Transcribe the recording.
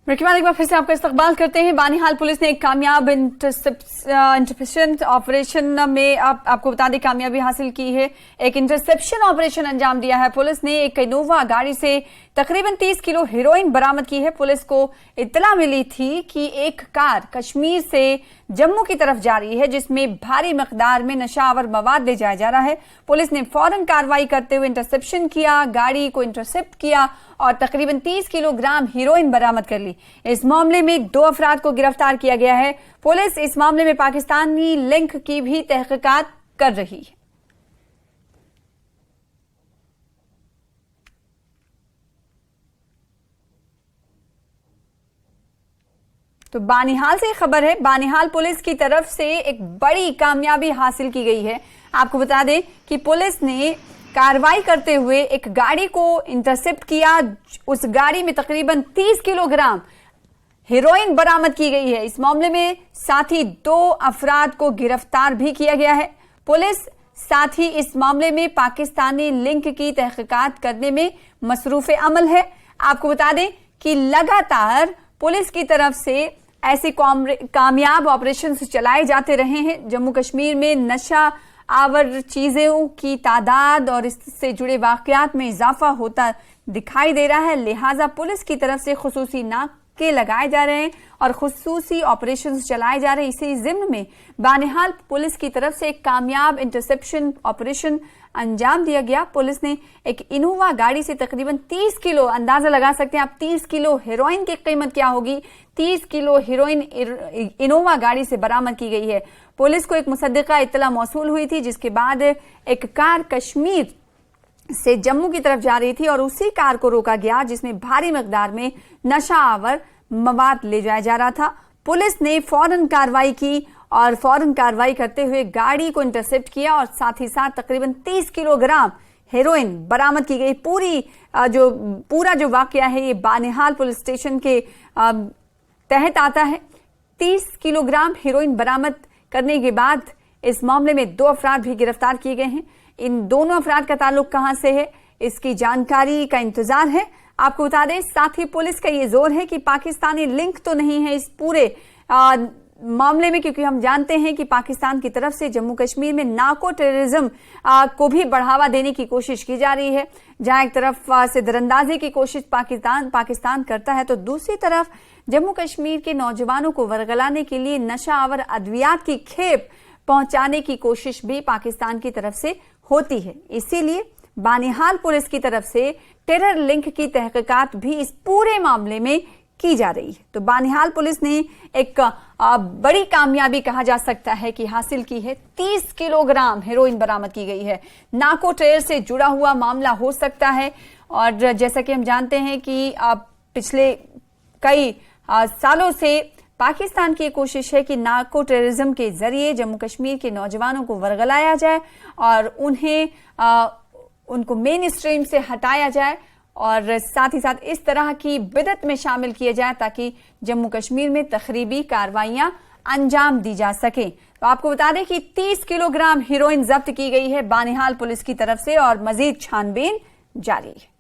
Break के बाद एक बार फिर से आपका इस्तकबाल करते हैं। बानिहाल पुलिस ने एक कामयाब इंटरसेप्शन ऑपरेशन में आपको बता दें कामयाबी हासिल की है। एक इंटरसेप्शन ऑपरेशन अंजाम दिया है। पुलिस ने एक इनोवा गाड़ी से तकरीबन 30 किलो हेरोइन बरामद की है। पुलिस को इत्तला मिली थी कि एक कार कश्मीर से जम्मू की तरफ जा रही है जिसमें भारी मकदार में नशावर मवाद ले जाया जा रहा है। पुलिस ने फौरन कार्रवाई करते हुए इंटरसेप्शन किया, गाड़ी को इंटरसेप्ट किया और तकरीबन 30 किलोग्राम हेरोइन बरामद कर ली। इस मामले में 2 अफराद को गिरफ्तार किया गया है। पुलिस इस मामले में पाकिस्तानी लिंक की भी तहकीकात कर रही है। तो बानिहाल से खबर है। बानिहाल पुलिस की तरफ से एक बड़ी कामयाबी हासिल की गई है। आपको बता दें कि पुलिस ने कार्रवाई करते हुए एक गाड़ी को इंटरसेप्ट किया। उस गाड़ी में तकरीबन 30 किलोग्राम हेरोइन बरामद की गई है। इस मामले में साथ ही 2 अफराद को गिरफ्तार भी किया गया है। पुलिस साथ ही इस मामले में पाकिस्तानी लिंक की तहकीकात करने में मसरूफ अमल है। आपको बता दें कि लगातार पुलिस की तरफ से ऐसे कामयाब ऑपरेशन चलाए जाते रहे हैं। जम्मू कश्मीर में नशा आवर चीजों की तादाद और इससे जुड़े वाकयात में इजाफा होता दिखाई दे रहा है। लिहाजा पुलिस की तरफ से खुसूसी नाके लगाए जा रहे हैं और खुसूसी ऑपरेशन चलाए जा रहे हैं। इसी जिम्न में बानिहाल पुलिस की तरफ से एक कामयाब इंटरसेप्शन ऑपरेशन अंजाम दिया गया। पुलिस ने एक इनोवा गाड़ी से तकरीबन 30 किलो, अंदाजा लगा सकते हैं आप 30 किलो हेरोइन की कीमत क्या होगी। 30 किलो हेरोइन इनोवा गाड़ी से बरामद की गई है। पुलिस को एक मुसद्दिका इत्तला मौसूल हुई थी जिसके बाद एक कार कश्मीर से जम्मू की तरफ जा रही थी और उसी कार को रोका गया जिसमें भारी मकदार में नशा आवर मवाद ले जाया जा रहा था। पुलिस ने फौरन कार्रवाई की और फौरन कार्रवाई करते हुए गाड़ी को इंटरसेप्ट किया और साथ ही साथ तकरीबन 30 किलोग्राम हेरोइन बरामद की गई। पूरा जो वाकया है ये बानिहाल पुलिस स्टेशन के तहत आता है। 30 किलोग्राम हेरोइन बरामद करने के बाद इस मामले में 2 अफराद भी गिरफ्तार किए गए हैं। इन दोनों अफराद का ताल्लुक कहां से है इसकी जानकारी का इंतजार है। आपको बता दें साथ ही पुलिस का ये जोर है कि पाकिस्तानी लिंक तो नहीं है इस पूरे मामले में, क्योंकि हम जानते हैं कि पाकिस्तान की तरफ से जम्मू कश्मीर में नार्को टेररिज्म को भी बढ़ावा देने की कोशिश की जा रही है। जहां एक तरफ से दरअंदाजी की कोशिश पाकिस्तान करता है तो दूसरी तरफ जम्मू कश्मीर के नौजवानों को वरगलाने के लिए नशा आवर अद्वियात की खेप पहुंचाने की कोशिश भी पाकिस्तान की तरफ से होती है। इसीलिए बानिहाल पुलिस की तरफ से टेरर लिंक की तहकीकात भी इस पूरे मामले में की जा रही है। तो बानिहाल पुलिस ने एक बड़ी कामयाबी कहा जा सकता है कि हासिल की है। 30 किलोग्राम हेरोइन बरामद की गई है। नार्को टेरर से जुड़ा हुआ मामला हो सकता है और जैसा कि हम जानते हैं कि पिछले कई सालों से पाकिस्तान की कोशिश है कि नार्को टेररिज्म के जरिए जम्मू कश्मीर के नौजवानों को वरगलाया जाए और उनको मेन स्ट्रीम से हटाया जाए और साथ ही साथ इस तरह की बिदत में शामिल किए जाए ताकि जम्मू कश्मीर में तखरीबी कार्रवाइयां अंजाम दी जा सके। तो आपको बता दें कि 30 किलोग्राम हेरोइन जब्त की गई है बानिहाल पुलिस की तरफ से और मजीद छानबीन जारी है।